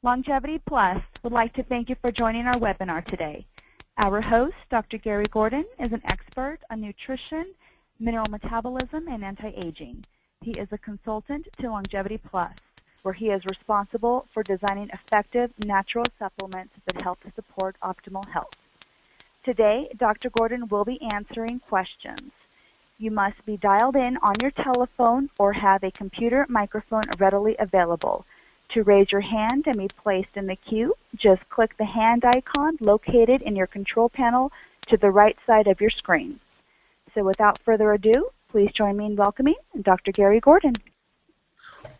Longevity Plus would like to thank you for joining our webinar today. Our host, Dr. Garry Gordon, is an expert on nutrition, mineral metabolism, and anti-aging. He is a consultant to Longevity Plus, where he is responsible for designing effective natural supplements that help to support optimal health. Today, Dr. Gordon will be answering questions. You must be dialed in on your telephone or have a computer microphone readily available. To raise your hand and be placed in the queue, just click the hand icon located in your control panel to the right side of your screen. So without further ado, please join me in welcoming Dr. Garry Gordon.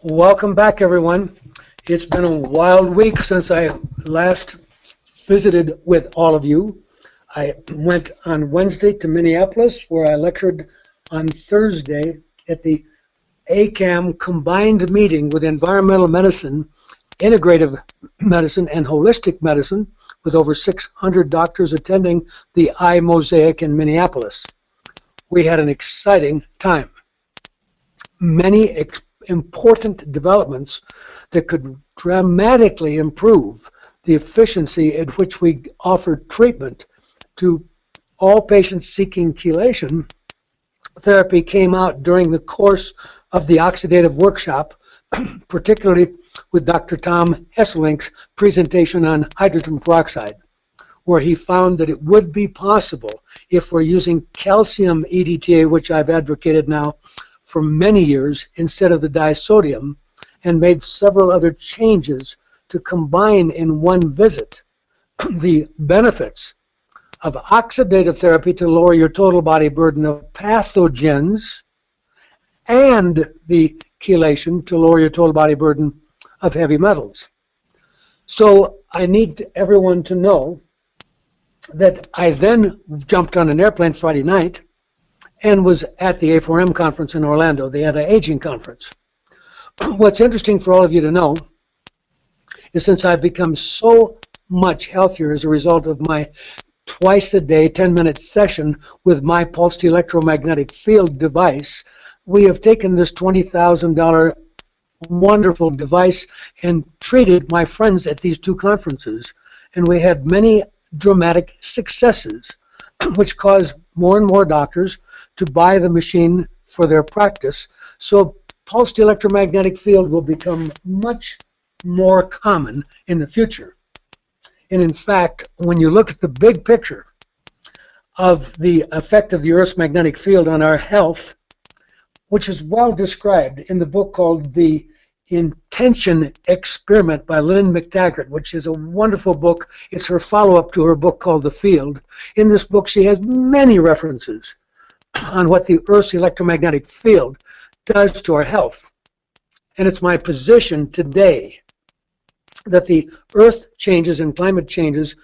Welcome back, everyone. It's been a wild week since I last visited with all of you. I went on Wednesday to Minneapolis, where I lectured on Thursday at the ACAM combined meeting with environmental medicine, integrative medicine, and holistic medicine, with over 600 doctors attending the Eye Mosaic in Minneapolis. We had an exciting time. Many important developments that could dramatically improve the efficiency at which we offer treatment to all patients seeking chelation therapy came out during the course of the oxidative workshop, particularly with Dr. Tom Hesselink's presentation on hydrogen peroxide, where he found that it would be possible, if we're using calcium EDTA, which I've advocated now for many years, instead of the disodium, and made several other changes to combine in one visit the benefits of oxidative therapy to lower your total body burden of pathogens and the chelation to lower your total body burden of heavy metals. So I need everyone to know that I then jumped on an airplane Friday night and was at the A4M conference in Orlando, the anti-aging conference. What's interesting for all of you to know is, since I've become so much healthier as a result of my twice a day 10-minute session with my pulsed electromagnetic field device, we have taken this $20,000 wonderful device and treated my friends at these two conferences. And we had many dramatic successes, which caused more and more doctors to buy the machine for their practice. So pulsed electromagnetic field will become much more common in the future. And in fact, when you look at the big picture of the effect of the Earth's magnetic field on our health, which is well described in the book called The Intention Experiment by Lynn McTaggart, which is a wonderful book. It's her follow-up to her book called The Field. In this book, she has many references on what the Earth's electromagnetic field does to our health. And it's my position today that the Earth changes and climate changes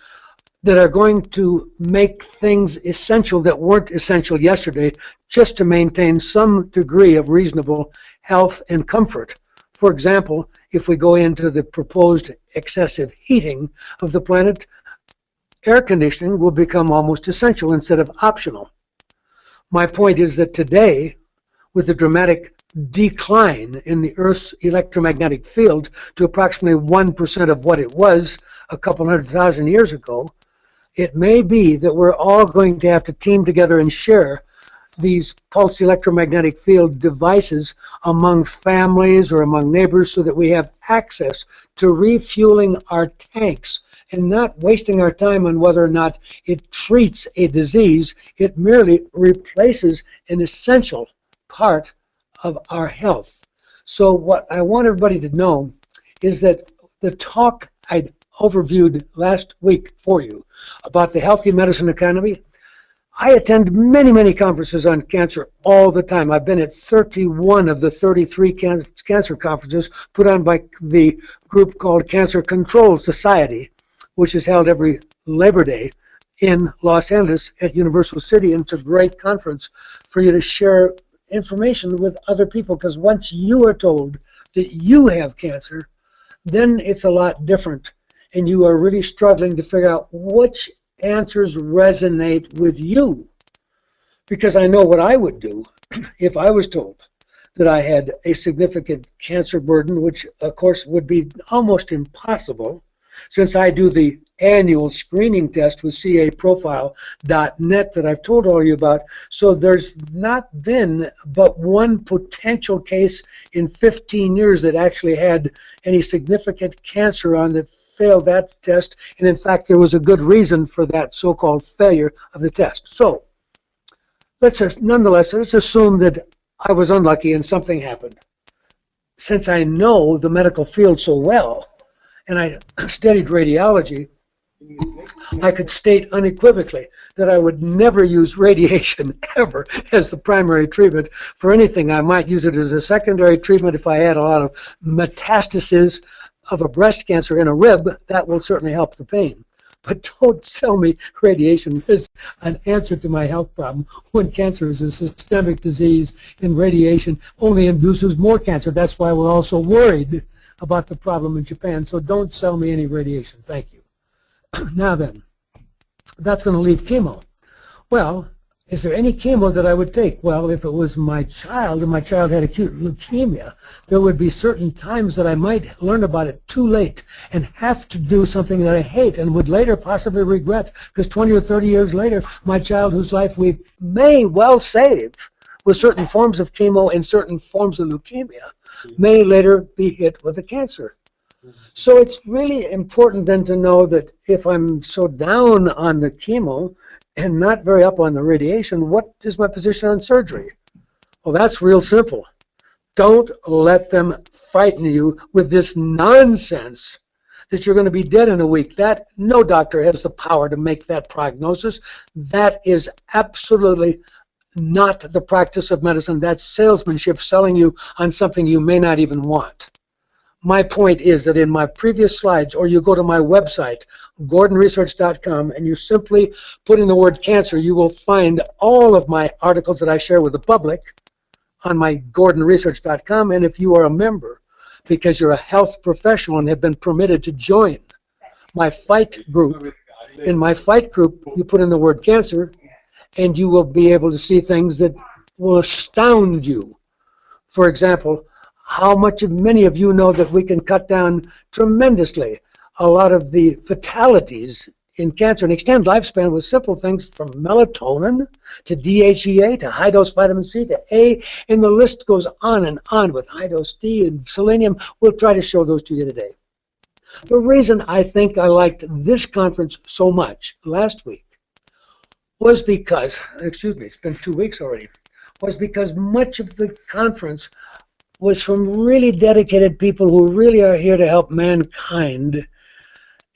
that are going to make things essential that weren't essential yesterday, just to maintain some degree of reasonable health and comfort. For example, if we go into the proposed excessive heating of the planet, air conditioning will become almost essential instead of optional. My point is that today, with the dramatic decline in the Earth's electromagnetic field to approximately 1% of what it was a couple 100,000 years ago, it may be that we're all going to have to team together and share these pulsed electromagnetic field devices among families or among neighbors, so that we have access to refueling our tanks and not wasting our time on whether or not it treats a disease. It merely replaces an essential part of our health. So what I want everybody to know is that the talk I overviewed last week for you about the healthy medicine economy, I attend many conferences on cancer all the time. I've been at 31 of the 33 cancer conferences put on by the group called Cancer Control Society, which is held every Labor Day in Los Angeles at Universal City. And it's a great conference for you to share information with other people, because once you are told that you have cancer, then it's a lot different, and you are really struggling to figure out which answers resonate with you. Because I know what I would do if I was told that I had a significant cancer burden, which of course would be almost impossible since I do the annual screening test with caprofile.net that I've told all you about. So there's not been but one potential case in 15 years that actually had any significant cancer on that failed that test. And in fact, there was a good reason for that so-called failure of the test. So nonetheless, let's assume that I was unlucky and something happened. Since I know the medical field so well, and I studied radiology, I could state unequivocally that I would never use radiation ever as the primary treatment for anything. I might use it as a secondary treatment if I had a lot of metastases of a breast cancer in a rib. That will certainly help the pain. But don't sell me radiation as an answer to my health problem when cancer is a systemic disease and radiation only induces more cancer. That's why we're all so worried about the problem in Japan. So don't sell me any radiation. Thank you. Now then, that's going to leave chemo. Well, is there any chemo that I would take? Well, if it was my child and my child had acute leukemia, there would be certain times that I might learn about it too late and have to do something that I hate and would later possibly regret, because 20 or 30 years later, my child whose life we may well save with certain forms of chemo and certain forms of leukemia may later be hit with a cancer. So it's really important then to know that if I'm so down on the chemo and not very up on the radiation, what is my position on surgery? Well, that's real simple. Don't let them frighten you with this nonsense that you're going to be dead in a week. That no doctor has the power to make that prognosis. That is absolutely not the practice of medicine. That's salesmanship, selling you on something you may not even want. My point is that in my previous slides, or you go to my website, gordonresearch.com, and you simply put in the word cancer, you will find all of my articles that I share with the public on my gordonresearch.com. And if you are a member, because you're a health professional and have been permitted to join my fight group, in my fight group, you put in the word cancer, and you will be able to see things that will astound you. For example, how much of many of you know that we can cut down tremendously a lot of the fatalities in cancer and extend lifespan with simple things from melatonin to DHEA to high-dose vitamin C to A, and the list goes on and on with high-dose D and selenium. We'll try to show those to you today. The reason I think I liked this conference so much last week was because, excuse me, it's been 2 weeks already, was because much of the conference was from really dedicated people who really are here to help mankind.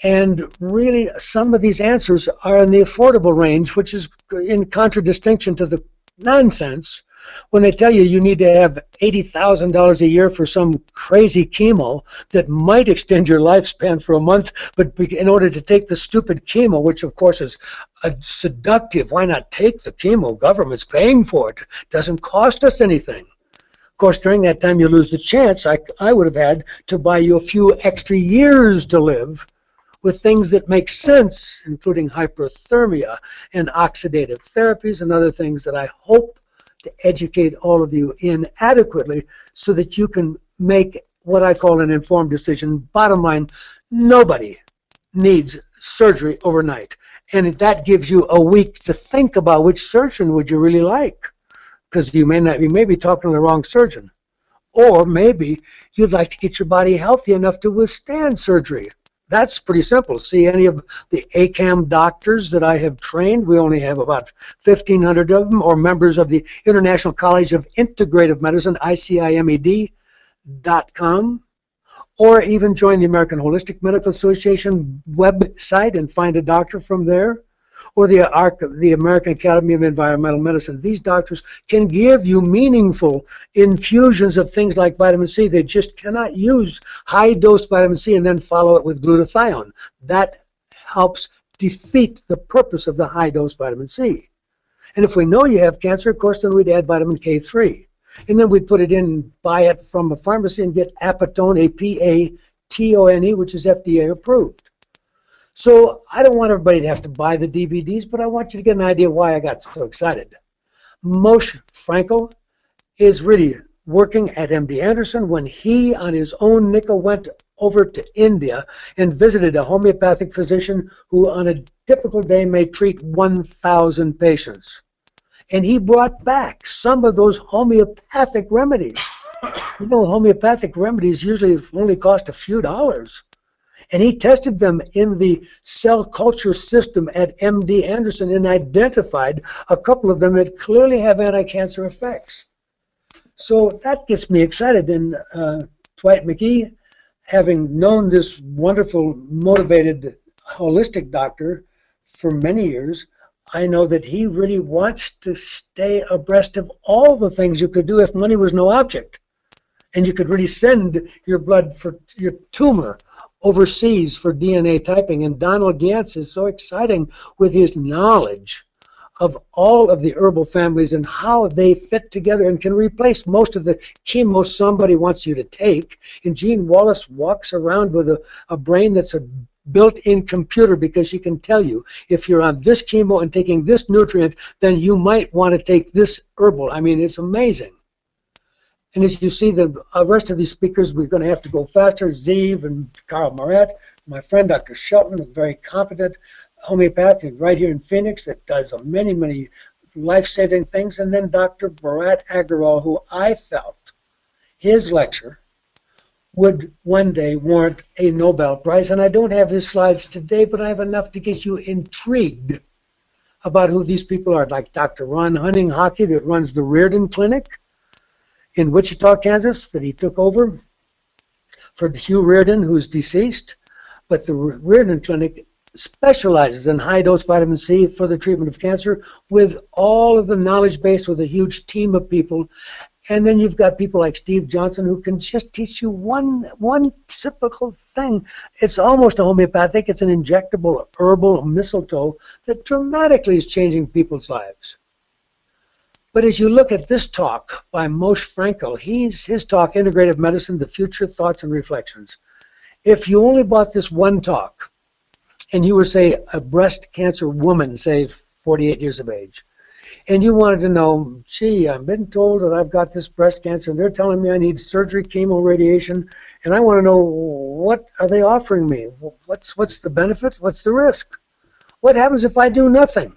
And really, some of these answers are in the affordable range, which is in contradistinction to the nonsense when they tell you you need to have $80,000 a year for some crazy chemo that might extend your lifespan for a month, but in order to take the stupid chemo, which of course is seductive, why not take the chemo? Government's paying for it. It doesn't cost us anything. Of course, during that time you lose the chance I would have had to buy you a few extra years to live with things that make sense, including hyperthermia and oxidative therapies and other things that I hope to educate all of you in adequately so that you can make what I call an informed decision. Bottom line, nobody needs surgery overnight. And that gives you a week to think about which surgeon would you really like. Because you may be talking to the wrong surgeon. Or maybe you'd like to get your body healthy enough to withstand surgery. That's pretty simple. See any of the ACAM doctors that I have trained? We only have about 1,500 of them, or members of the International College of Integrative Medicine, ICIMED.com, or even join the American Holistic Medical Association website and find a doctor from there, or the American Academy of Environmental Medicine. These doctors can give you meaningful infusions of things like vitamin C. They just cannot use high-dose vitamin C and then follow it with glutathione. That helps defeat the purpose of the high-dose vitamin C. And if we know you have cancer, of course, then we'd add vitamin K3. And then we'd put it in, buy it from a pharmacy and get Apatone, A-P-A-T-O-N-E, which is FDA approved. So I don't want everybody to have to buy the DVDs, but I want you to get an idea why I got so excited. Moshe Frankel is really working at MD Anderson when he, on his own nickel, went over to India and visited a homeopathic physician who on a typical day may treat 1,000 patients. And he brought back some of those homeopathic remedies. You know, homeopathic remedies usually only cost a few dollars. And he tested them in the cell culture system at MD Anderson and identified a couple of them that clearly have anti-cancer effects. So that gets me excited. And Dwight McGee, having known this wonderful, motivated, holistic doctor for many years, I know that he really wants to stay abreast of all the things you could do if money was no object. And you could really send your blood for your tumor overseas for DNA typing. And Donald Yance is so exciting with his knowledge of all of the herbal families and how they fit together and can replace most of the chemo somebody wants you to take. And Jean Wallace walks around with a brain that's a built-in computer, because she can tell you if you're on this chemo and taking this nutrient, then you might want to take this herbal. I mean, it's amazing. And as you see, the rest of these speakers, we're going to have to go faster. Zeev and Carl Moret, my friend Dr. Shelton, a very competent homeopath right here in Phoenix that does many, many life-saving things. And then Dr. Bharat Agrawal, who I felt his lecture would one day warrant a Nobel Prize. And I don't have his slides today, but I have enough to get you intrigued about who these people are, like Dr. Ron Hunning-Hockey that runs the Reardon Clinic in Wichita, Kansas, that he took over for Hugh Reardon, who's deceased. But the Reardon Clinic specializes in high-dose vitamin C for the treatment of cancer with all of the knowledge base, with a huge team of people. And then you've got people like Steve Johnson who can just teach you one typical thing. It's almost a homeopathic. It's an injectable herbal mistletoe that dramatically is changing people's lives. But as you look at this talk by Moshe Frankel, his talk, Integrative Medicine, The Future, Thoughts, and Reflections. If you only bought this one talk, and you were, say, a breast cancer woman, say, 48 years of age, and you wanted to know, gee, I've been told that I've got this breast cancer, and they're telling me I need surgery, chemo, radiation, and I want to know, what are they offering me? What's the benefit? What's the risk? What happens if I do nothing?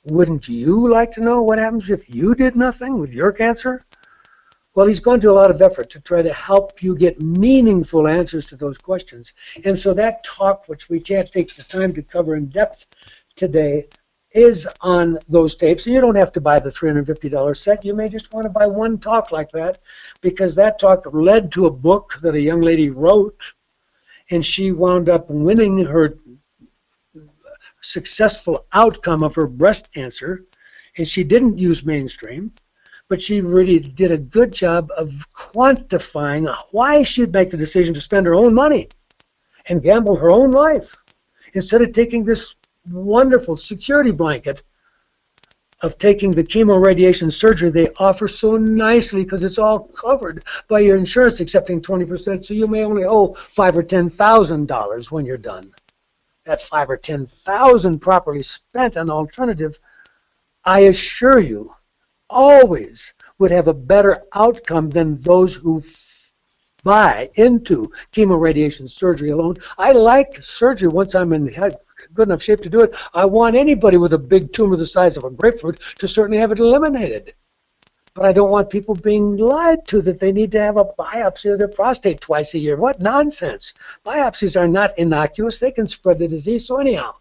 Wouldn't you like to know what happens if you did nothing with your cancer? Well, he's gone to a lot of effort to try to help you get meaningful answers to those questions. And so that talk, which we can't take the time to cover in depth today, is on those tapes. And you don't have to buy the $350 set. You may just want to buy one talk like that, because that talk led to a book that a young lady wrote, and she wound up winning her successful outcome of her breast cancer. And she didn't use mainstream, but she really did a good job of quantifying why she'd make the decision to spend her own money and gamble her own life instead of taking this wonderful security blanket of taking the chemo radiation surgery they offer so nicely, because it's all covered by your insurance accepting 20%, so you may only owe $5,000 or $10,000 when you're done. That $5,000 or $10,000 properly spent on alternative, I assure you, always would have a better outcome than those who buy into chemoradiation surgery alone. I like surgery once I'm in good enough shape to do it. I want anybody with a big tumor the size of a grapefruit to certainly have it eliminated. But I don't want people being lied to that they need to have a biopsy of their prostate twice a year. What nonsense. Biopsies are not innocuous. They can spread the disease. So anyhow,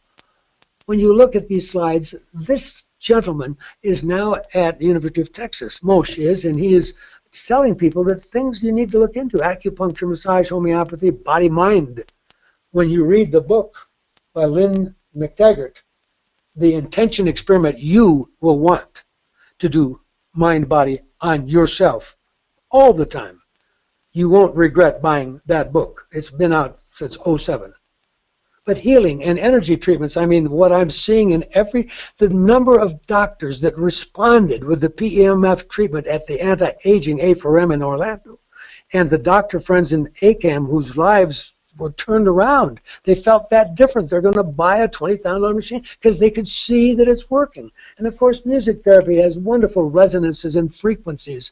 when you look at these slides, this gentleman is now at the University of Texas. Moshe is, and he is telling people that things you need to look into: acupuncture, massage, homeopathy, body, mind. When you read the book by Lynn McTaggart, The Intention Experiment, you will want to do mind, body on yourself all the time. You won't regret buying that book. It's been out since '07. But healing and energy treatments, I mean, what I'm seeing in the number of doctors that responded with the PEMF treatment at the anti-aging A4M in Orlando, and the doctor friends in ACAM whose lives were turned around. They felt that different. They're going to buy a $20,000 machine because they could see that it's working. And of course, music therapy has wonderful resonances and frequencies.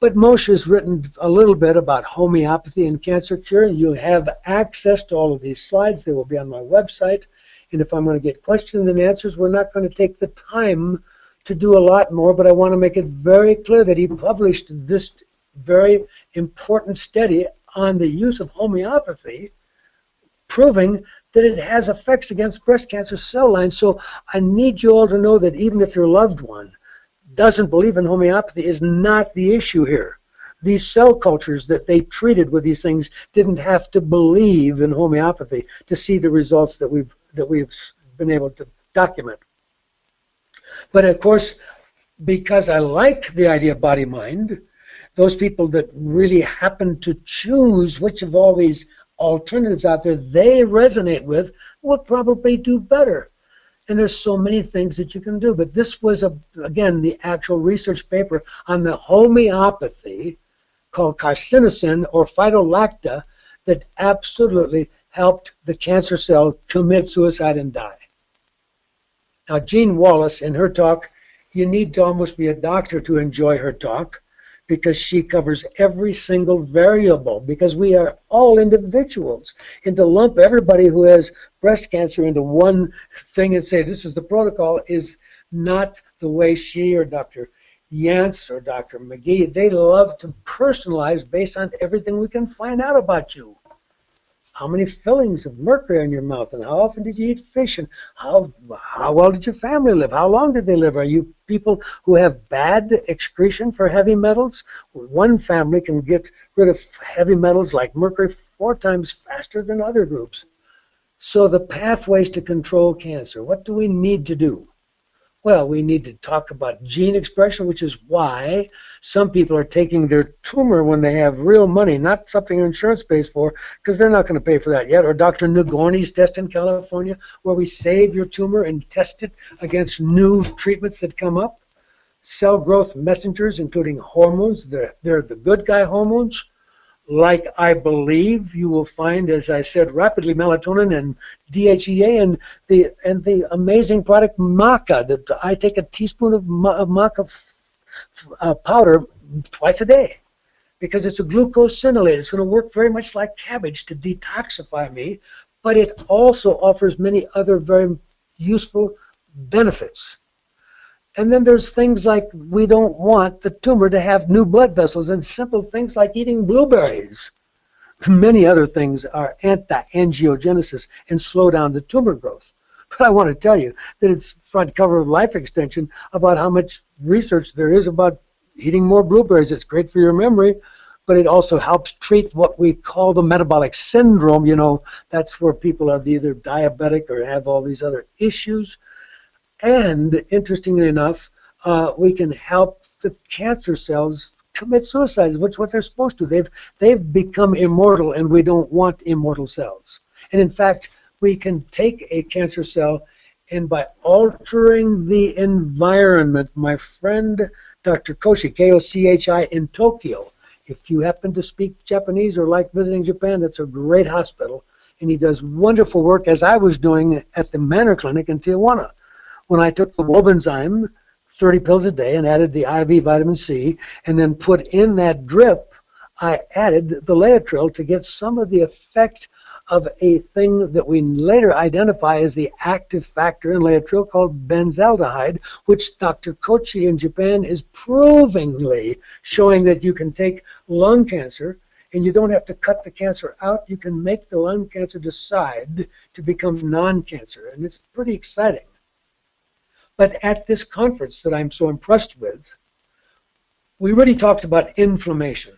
But Moshe has written a little bit about homeopathy and cancer cure. You have access to all of these slides. They will be on my website. And if I'm going to get questions and answers, we're not going to take the time to do a lot more, but I want to make it very clear that he published this very important study on the use of homeopathy, proving that it has effects against breast cancer cell lines. So I need you all to know that even if your loved one doesn't believe in homeopathy is not the issue here. These cell cultures that they treated with these things didn't have to believe in homeopathy to see the results that we've been able to document. But of course, because I like the idea of body-mind, those people that really happen to choose which of all these alternatives out there they resonate with will probably do better. And there's so many things that you can do. But this was, again, the actual research paper on the homeopathy called carcinosin or phytolacta that absolutely helped the cancer cell commit suicide and die. Now, Jean Wallace, in her talk, you need to almost be a doctor to enjoy her talk because she covers every single variable, because we are all individuals. And to lump everybody who has breast cancer into one thing and say this is the protocol is not the way she or Dr. Yance or Dr. McGee, they love to personalize based on everything we can find out about you. How many fillings of mercury in your mouth, and how often did you eat fish, and how well did your family live? How long did they live? Are you people who have bad excretion for heavy metals? One family can get rid of heavy metals like mercury 4 times faster than other groups. So the pathways to control cancer, what do we need to do? Well, we need to talk about gene expression, which is why some people are taking their tumor when they have real money, not something insurance pays for, because they're not going to pay for that yet. Or Dr. Nagorny's test in California, where we save your tumor and test it against new treatments that come up. Cell growth messengers, including hormones. They're the good guy hormones. Like I believe you will find, as I said, rapidly melatonin and DHEA and the amazing product maca, that I take a teaspoon of maca powder twice a day because it's a glucosinolate. It's going to work very much like cabbage to detoxify me, but it also offers many other very useful benefits. And then there's things like we don't want the tumor to have new blood vessels, and simple things like eating blueberries. Many other things are anti-angiogenesis and slow down the tumor growth. But I want to tell you that it's front cover of Life Extension about how much research there is about eating more blueberries. It's great for your memory, but it also helps treat what we call the metabolic syndrome. You know, that's where people are either diabetic or have all these other issues. And interestingly enough, we can help the cancer cells commit suicide, which is what they're supposed to. They've become immortal, and we don't want immortal cells. And in fact, we can take a cancer cell, and by altering the environment, my friend Dr. Koshi, K-O-C-H-I, in Tokyo, if you happen to speak Japanese or like visiting Japan, that's a great hospital, and he does wonderful work, as I was doing at the Manor Clinic in Tijuana. When I took the Wobenzyme, 30 pills a day, and added the IV vitamin C, and then put in that drip, I added the Laetrile to get some of the effect of a thing that we later identify as the active factor in Laetrile called benzaldehyde, which Dr. Kochi in Japan is provingly showing that you can take lung cancer, and you don't have to cut the cancer out. You can make the lung cancer decide to become non-cancer, and it's pretty exciting. But at this conference that I'm so impressed with, we really talked about inflammation.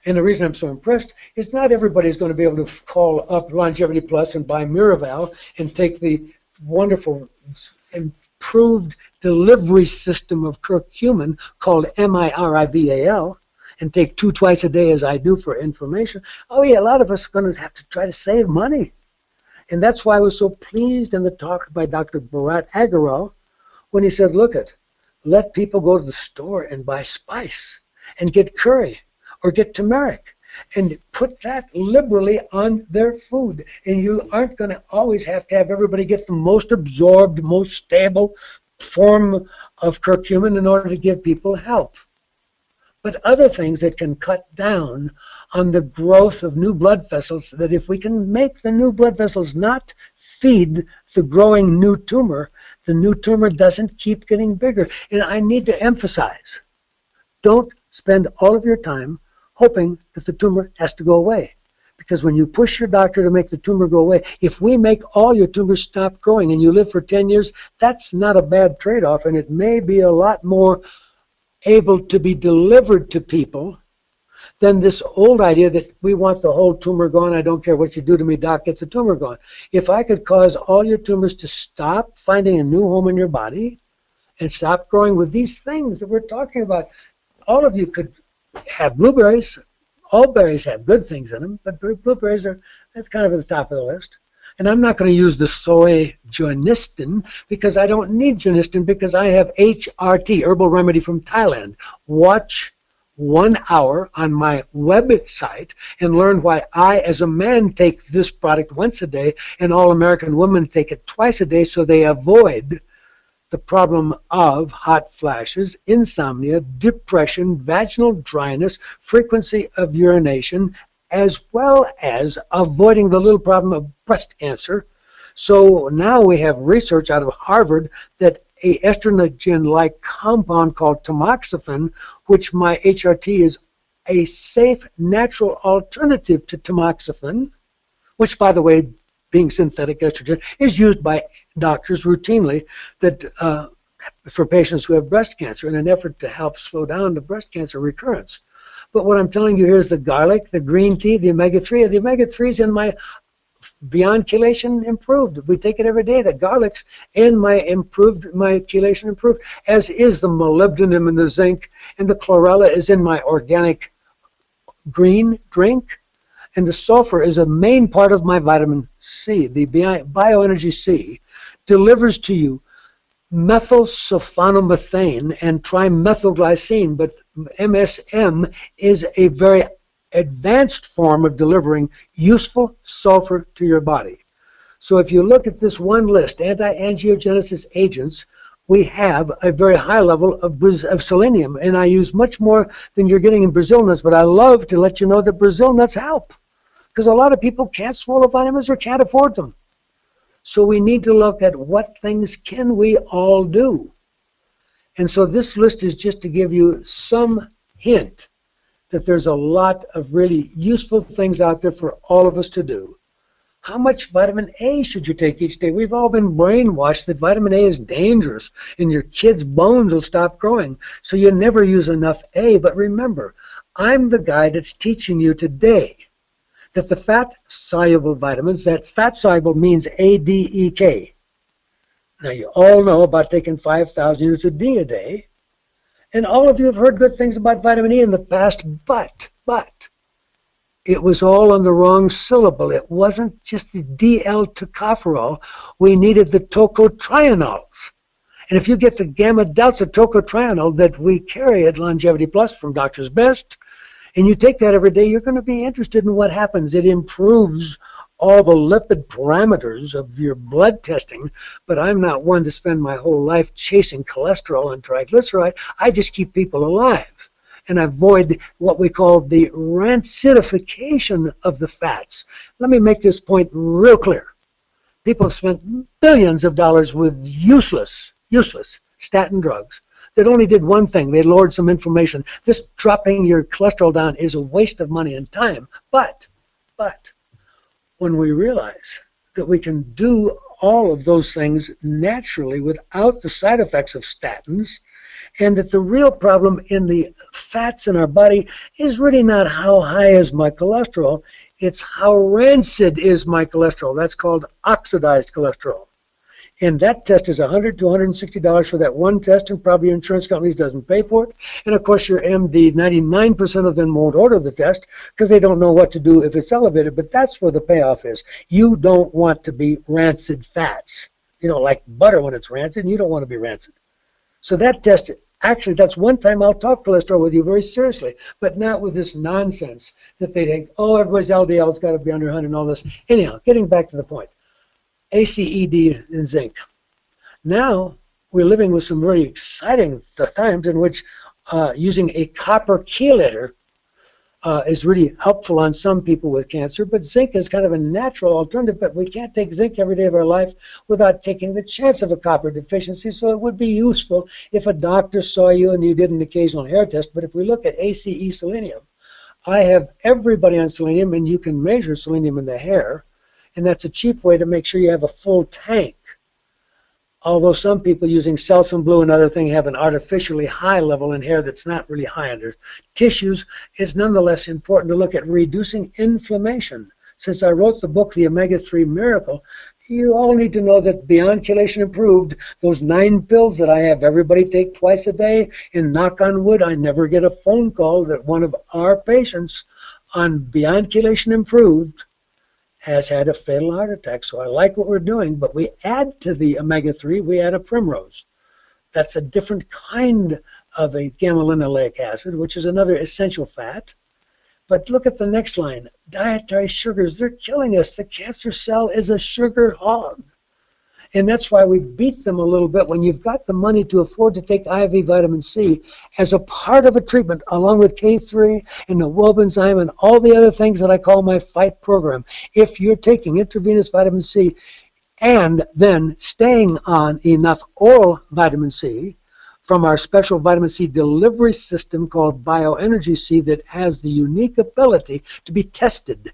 And the reason I'm so impressed is not everybody's going to be able to call up Longevity Plus and buy Miraval and take the wonderful improved delivery system of curcumin called Mirival and take 2 twice a day as I do for inflammation. Oh yeah, a lot of us are going to have to try to save money. And that's why I was so pleased in the talk by Dr. Bharat Agarwal when he said, look let people go to the store and buy spice and get curry or get turmeric and put that liberally on their food. And you aren't going to always have to have everybody get the most absorbed, most stable form of curcumin in order to give people help. but other things that can cut down on the growth of new blood vessels, that if we can make the new blood vessels not feed the growing new tumor, the new tumor doesn't keep getting bigger. And I need to emphasize, don't spend all of your time hoping that the tumor has to go away. Because when you push your doctor to make the tumor go away, if we make all your tumors stop growing and you live for 10 years, that's not a bad trade-off, and it may be a lot more able to be delivered to people than this old idea that we want the whole tumor gone. I don't care what you do to me, doc, get the tumor gone. If I could cause all your tumors to stop finding a new home in your body and stop growing with these things that we're talking about, all of you could have blueberries. All berries have good things in them, but blueberries that's kind of at the top of the list. And I'm not going to use the soy genistein because I don't need genistein because I have HRT, herbal remedy from Thailand. Watch 1 hour on my website and learn why I, as a man, take this product once a day and all American women take it twice a day so they avoid the problem of hot flashes, insomnia, depression, vaginal dryness, frequency of urination, as well as avoiding the little problem of breast cancer. So now we have research out of Harvard that a estrogen-like compound called tamoxifen, which my HRT is a safe, natural alternative to tamoxifen, which, by the way, being synthetic estrogen, is used by doctors routinely that for patients who have breast cancer in an effort to help slow down the breast cancer recurrence. But what I'm telling you here is the garlic, the green tea, the omega-3. The omega-3s in my Beyond Chelation Improved. We take it every day. The garlics in my chelation improved, as is the molybdenum and the zinc, and the chlorella is in my organic green drink. And the sulfur is a main part of my vitamin C. The bioenergy C delivers to you methylsulfonomethane and trimethylglycine, but MSM is a very advanced form of delivering useful sulfur to your body. So if you look at this one list, anti-angiogenesis agents, we have a very high level of selenium, and I use much more than you're getting in Brazil nuts, but I love to let you know that Brazil nuts help, because a lot of people can't swallow vitamins or can't afford them. So we need to look at what things can we all do. And so this list is just to give you some hint that there's a lot of really useful things out there for all of us to do. How much vitamin A should you take each day? We've all been brainwashed that vitamin A is dangerous and your kid's bones will stop growing, so you never use enough A. But remember, I'm the guy that's teaching you today that the fat-soluble vitamins, that fat-soluble means ADEK. Now, you all know about taking 5,000 units of D a day, and all of you have heard good things about vitamin E in the past, but it was all on the wrong syllable. It wasn't just the DL-tocopherol. We needed the tocotrienols. And if you get the gamma delta tocotrienol that we carry at Longevity Plus from Doctor's Best, and you take that every day, you're going to be interested in what happens. It improves all the lipid parameters of your blood testing, but I'm not one to spend my whole life chasing cholesterol and triglyceride. I just keep people alive and avoid what we call the rancidification of the fats. Let me make this point real clear. People have spent billions of dollars with useless statin drugs that only did one thing. They lowered some inflammation. This dropping your cholesterol down is a waste of money and time. But when we realize that we can do all of those things naturally without the side effects of statins, and that the real problem in the fats in our body is really not how high is my cholesterol, it's how rancid is my cholesterol. That's called oxidized cholesterol. And that test is $100 to $160 for that one test, and probably your insurance companies doesn't pay for it. And of course your MD, 99% of them won't order the test because they don't know what to do if it's elevated, but that's where the payoff is. You don't want to be rancid fats. You don't like butter when it's rancid, and you don't want to be rancid. So that test, actually, that's one time I'll talk cholesterol with you very seriously, but not with this nonsense that they think, oh, everybody's LDL's got to be under 100 and all this. Anyhow, getting back to the point. ACED and zinc. Now we're living with some very exciting times in which using a copper chelator is really helpful on some people with cancer, but zinc is kind of a natural alternative, but we can't take zinc every day of our life without taking the chance of a copper deficiency, so it would be useful if a doctor saw you and you did an occasional hair test. But if we look at ACE selenium, I have everybody on selenium, and you can measure selenium in the hair, and that's a cheap way to make sure you have a full tank. Although some people using Selsun Blue and other things have an artificially high level in hair that's not really high under tissues, it's nonetheless important to look at reducing inflammation. Since I wrote the book, The Omega-3 Miracle, you all need to know that beyond chelation improved, those 9 pills that I have everybody take twice a day, and knock on wood, I never get a phone call that one of our patients on beyond chelation improved has had a fatal heart attack. So I like what we're doing, but we add to the omega-3, we add a primrose. That's a different kind of a gamma-linoleic acid, which is another essential fat. But look at the next line. Dietary sugars, they're killing us. The cancer cell is a sugar hog. And that's why we beat them a little bit. When you've got the money to afford to take IV vitamin C as a part of a treatment, along with K3 and the Wobenzym and all the other things that I call my FIGHT program, if you're taking intravenous vitamin C and then staying on enough oral vitamin C from our special vitamin C delivery system called Bioenergy C that has the unique ability to be tested,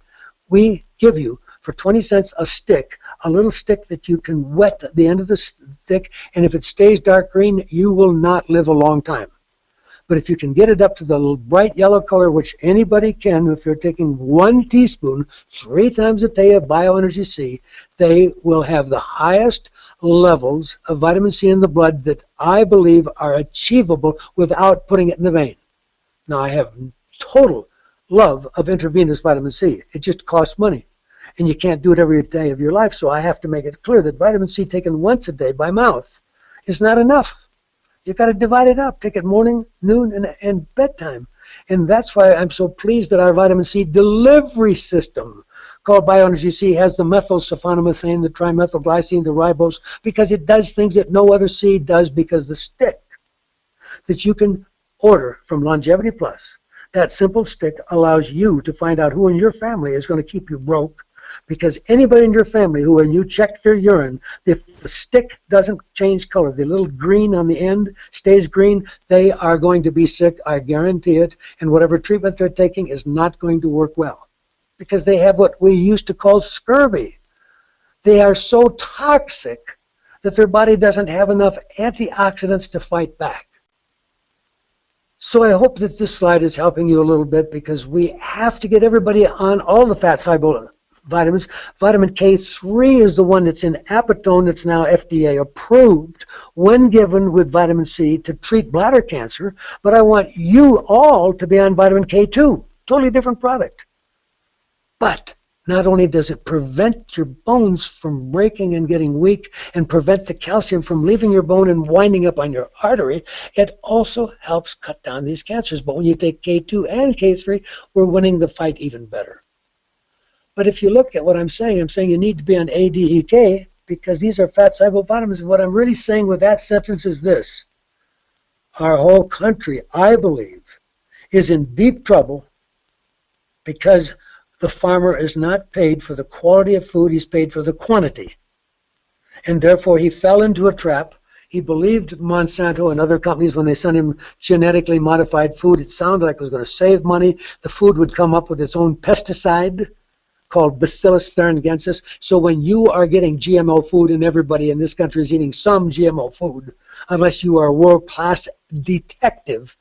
we give you for 20 cents a stick, a little stick that you can wet the end of the stick, and if it stays dark green, you will not live a long time. But if you can get it up to the bright yellow color, which anybody can, if they're taking 1 teaspoon 3 times a day of Bioenergy C, they will have the highest levels of vitamin C in the blood that I believe are achievable without putting it in the vein. Now, I have total love of intravenous vitamin C. It just costs money. And you can't do it every day of your life, so I have to make it clear that vitamin C taken once a day by mouth is not enough. You've got to divide it up. Take it morning, noon, and bedtime. And that's why I'm so pleased that our vitamin C delivery system called Bioenergy C has the methylsulfonamethane, the trimethylglycine, the ribose, because it does things that no other seed does, because the stick that you can order from Longevity Plus, that simple stick allows you to find out who in your family is going to keep you broke. Because anybody in your family who, when you check their urine, if the stick doesn't change color, the little green on the end stays green, they are going to be sick, I guarantee it, and whatever treatment they're taking is not going to work well. Because they have what we used to call scurvy. They are so toxic that their body doesn't have enough antioxidants to fight back. So I hope that this slide is helping you a little bit, because we have to get everybody on all the fat-soluble vitamins. Vitamin K3 is the one that's in Apitone that's now FDA approved when given with vitamin C to treat bladder cancer. But I want you all to be on vitamin K2. Totally different product. But not only does it prevent your bones from breaking and getting weak and prevent the calcium from leaving your bone and winding up on your artery, it also helps cut down these cancers. But when you take K2 and K3, we're winning the fight even better. But if you look at what I'm saying you need to be on ADEK, because these are fat-soluble vitamins. And what I'm really saying with that sentence is this. Our whole country, I believe, is in deep trouble because the farmer is not paid for the quality of food, he's paid for the quantity. And therefore he fell into a trap. He believed Monsanto and other companies when they sent him genetically modified food. It sounded like it was going to save money. The food would come up with its own pesticide called Bacillus thuringiensis. So when you are getting GMO food, and everybody in this country is eating some GMO food, unless you are a world-class detective,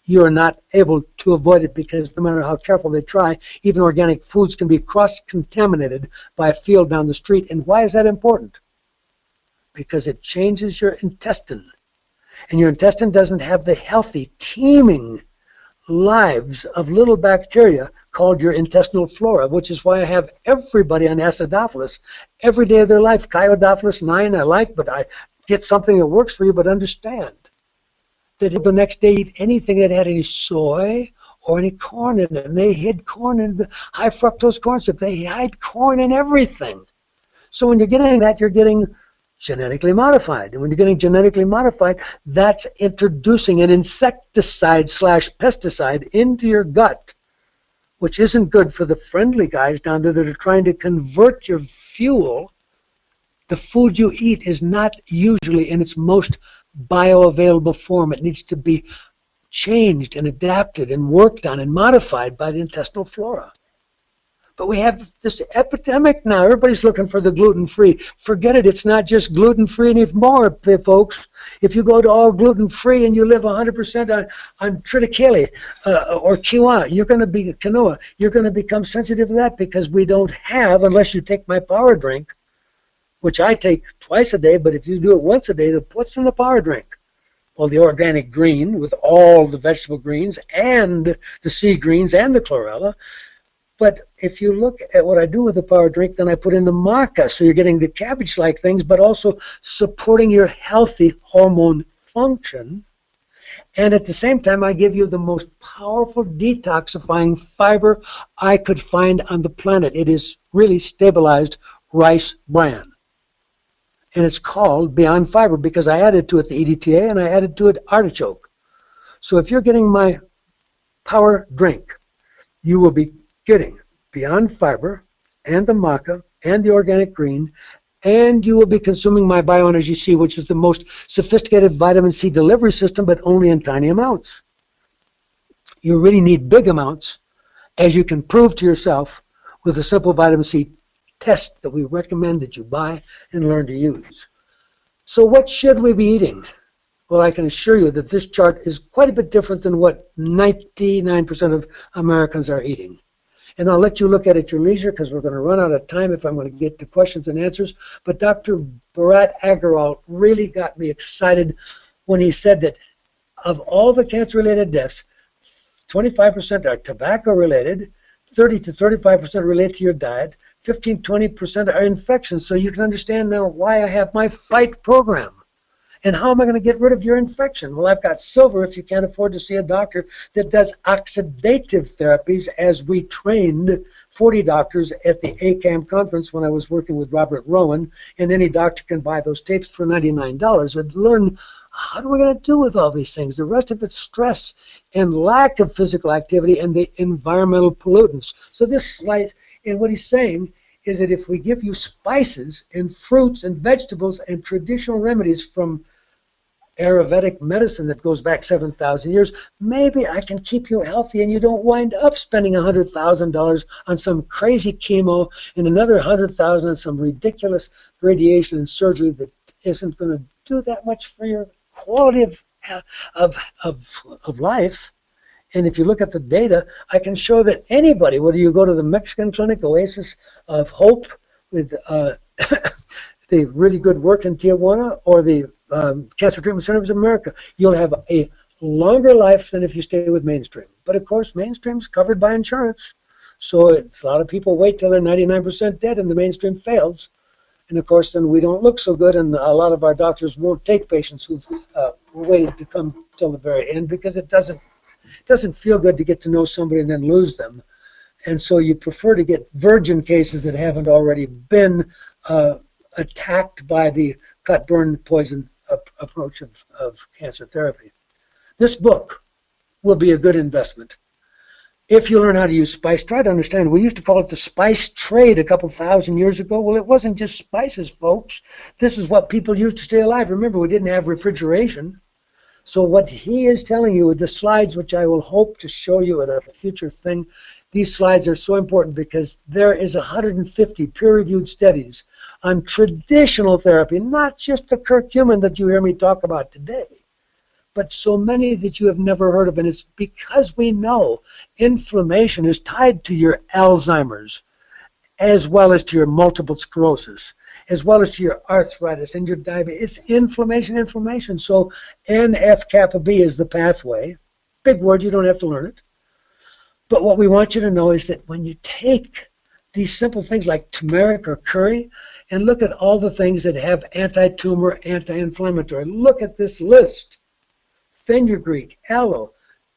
you are not able to avoid it, because no matter how careful they try, even organic foods can be cross-contaminated by a field down the street. And why is that important? Because it changes your intestine. And your intestine doesn't have the healthy, teeming lives of little bacteria called your intestinal flora, which is why I have everybody on acidophilus every day of their life. Chiodophilus 9 I like, but I get something that works for you. But understand that the next day eat anything that had any soy or any corn in it. And they hid corn in the high fructose corn syrup. They hide corn in everything. So when you're getting that, you're getting genetically modified. And when you're getting genetically modified, that's introducing an insecticide slash pesticide into your gut, which isn't good for the friendly guys down there that are trying to convert your fuel. The food you eat is not usually in its most bioavailable form. It needs to be changed and adapted and worked on and modified by the intestinal flora. But we have this epidemic now. Everybody's looking for the gluten-free. Forget it. It's not just gluten-free anymore, folks. If you go to all gluten-free and you live 100% on triticale or quinoa, you're going to become sensitive to that, because we don't have, unless you take my power drink, which I take twice a day, but if you do it once a day, what's in the power drink? Well, the organic green with all the vegetable greens and the sea greens and the chlorella. But if you look at what I do with the power drink, then I put in the maca, so you're getting the cabbage-like things, but also supporting your healthy hormone function. And at the same time, I give you the most powerful detoxifying fiber I could find on the planet. It is really stabilized rice bran. And it's called Beyond Fiber because I added to it the EDTA and I added to it artichoke. So if you're getting my power drink, you will be getting Beyond Fiber and the maca and the organic green, and you will be consuming my Bioenergy C, which is the most sophisticated vitamin C delivery system, but only in tiny amounts. You really need big amounts, as you can prove to yourself with a simple vitamin C test that we recommend that you buy and learn to use. So what should we be eating? Well, I can assure you that this chart is quite a bit different than what 99% of Americans are eating. And I'll let you look at it at your leisure, because we're going to run out of time if I'm going to get to questions and answers. But Dr. Bharat Agarwal really got me excited when he said that of all the cancer-related deaths, 25% are tobacco-related, 30 to 35% relate to your diet, 15-20% are infections. So you can understand now why I have my FIGHT program. And how am I going to get rid of your infection? Well, I've got silver if you can't afford to see a doctor that does oxidative therapies, as we trained 40 doctors at the ACAM conference when I was working with Robert Rowan, and any doctor can buy those tapes for $99 and learn how are we going to do with all these things. The rest of it's stress and lack of physical activity and the environmental pollutants. So this slide, and what he's saying is that if we give you spices and fruits and vegetables and traditional remedies from Ayurvedic medicine that goes back 7,000 years, maybe I can keep you healthy and you don't wind up spending $100,000 on some crazy chemo and another $100,000 on some ridiculous radiation and surgery that isn't going to do that much for your quality of life. And if you look at the data, I can show that anybody, whether you go to the Mexican clinic, Oasis of Hope, with the really good work in Tijuana, or the Cancer Treatment Centers of America, you'll have a longer life than if you stay with mainstream. But of course, mainstream's covered by insurance. So a lot of people wait till they're 99% dead and the mainstream fails. And of course, then we don't look so good, and a lot of our doctors won't take patients who've waited to come till the very end, because it doesn't feel good to get to know somebody and then lose them. And so you prefer to get virgin cases that haven't already been attacked by the cut, burn, poison approach of cancer therapy. This book will be a good investment. If you learn how to use spice, try to understand. We used to call it the spice trade a couple thousand years ago. Well, it wasn't just spices, folks. This is what people used to stay alive. Remember, we didn't have refrigeration. So what he is telling you with the slides, which I will hope to show you at a future thing, these slides are so important because there is 150 peer-reviewed studies on traditional therapy, not just the curcumin that you hear me talk about today, but so many that you have never heard of. And it's because we know inflammation is tied to your Alzheimer's, as well as to your multiple sclerosis, as well as to your arthritis and your diabetes. It's inflammation. So NF-kappa B is the pathway. Big word, you don't have to learn it. But what we want you to know is that when you take these simple things like turmeric or curry and look at all the things that have anti-tumor, anti-inflammatory, look at this list. Fenugreek, aloe,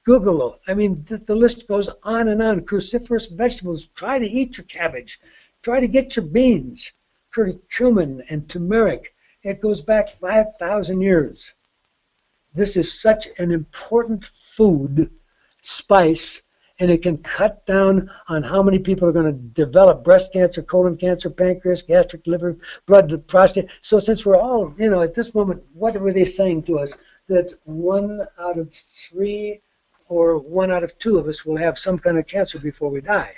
gugolo. I mean, the list goes on and on. Cruciferous vegetables. Try to eat your cabbage. Try to get your beans. Curcumin and turmeric It goes back 5,000 years. This is such an important food, spice, and it can cut down on how many people are going to develop breast cancer, colon cancer, pancreas, gastric, liver, blood, prostate. So since we're all, at this moment, what were they saying to us? That 1 out of 3 or 1 out of 2 of us will have some kind of cancer before we die.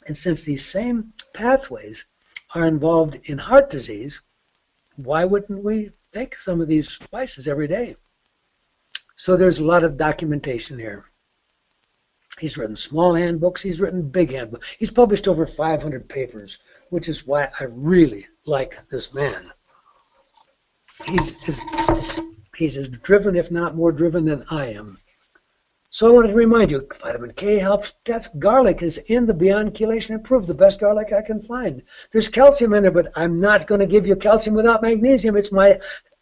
And since these same pathways are involved in heart disease, why wouldn't we take some of these spices every day? So there's a lot of documentation here. He's written small handbooks, he's written big handbooks. He's published over 500 papers, which is why I really like this man. He's as driven, if not more driven, than I am. So I want to remind you, vitamin K helps. That's garlic is in the Beyond Chelation Improved, the best garlic I can find. There's calcium in there, but I'm not going to give you calcium without magnesium. It's my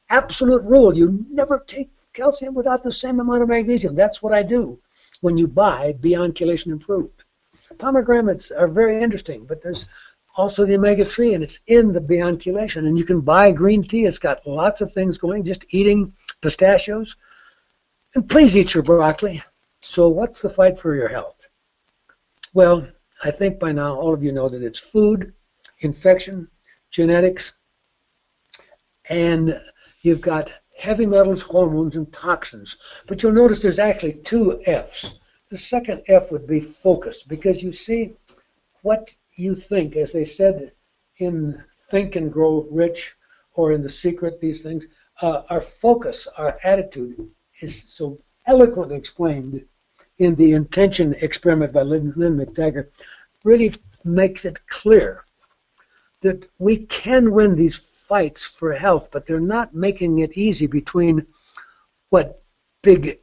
absolute rule. You never take calcium without the same amount of magnesium. That's what I do when you buy Beyond Chelation Improved. Pomegranates are very interesting, but there's also the omega-3, and it's in the Beyond Chelation. And you can buy green tea. It's got lots of things going, just eating pistachios. And please eat your broccoli. So what's the fight for your health? Well, I think by now all of you know that it's food, infection, genetics, and you've got heavy metals, hormones, and toxins. But you'll notice there's actually 2 F's. The second F would be focus, because you see what you think, as they said in Think and Grow Rich, or in The Secret, these things, our focus, our attitude is so eloquently explained in the intention experiment by Lynn McTaggart, really makes it clear that we can win these fights for health, but they're not making it easy between what big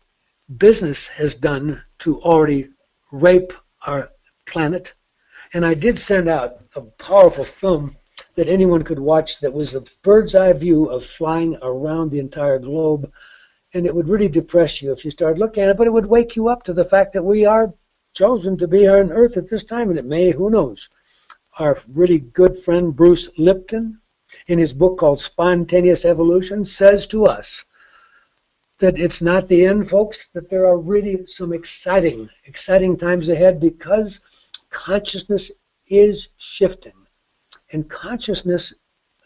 business has done to already rape our planet. And I did send out a powerful film that anyone could watch that was a bird's eye view of flying around the entire globe. And it would really depress you if you started looking at it, but it would wake you up to the fact that we are chosen to be on Earth at this time, and it may, who knows. Our really good friend Bruce Lipton, in his book called Spontaneous Evolution, says to us that it's not the end, folks, that there are really some exciting times ahead, because consciousness is shifting. And consciousness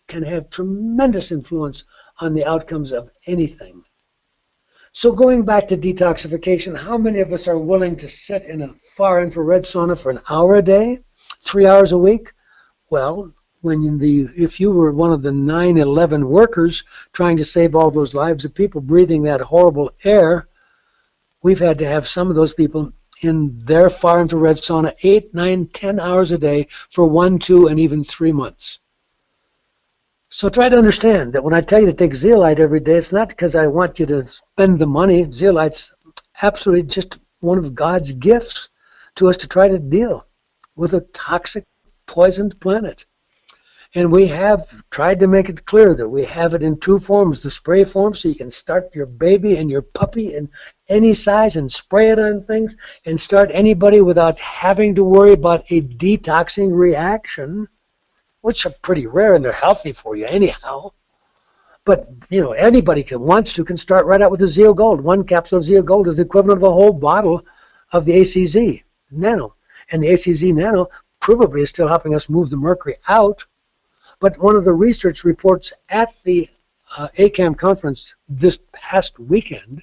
can have tremendous influence on the outcomes of anything. So going back to detoxification, how many of us are willing to sit in a far infrared sauna for an hour a day, 3 hours a week? Well, if you were one of the 9/11 workers trying to save all those lives of people breathing that horrible air, we've had to have some of those people in their far infrared sauna 8, 9, 10 hours a day for 1, 2, and even 3 months. So try to understand that when I tell you to take zeolite every day, it's not because I want you to spend the money. Zeolite's absolutely just one of God's gifts to us to try to deal with a toxic, poisoned planet. And we have tried to make it clear that we have it in 2 forms, the spray form, so you can start your baby and your puppy in any size and spray it on things, and start anybody without having to worry about a detoxing reaction, which are pretty rare and they're healthy for you anyhow. But, anybody who wants to can start right out with the Zeo Gold. 1 capsule of Zeo Gold is the equivalent of a whole bottle of the ACZ Nano. And the ACZ Nano provably is still helping us move the mercury out. But one of the research reports at the ACAM conference this past weekend,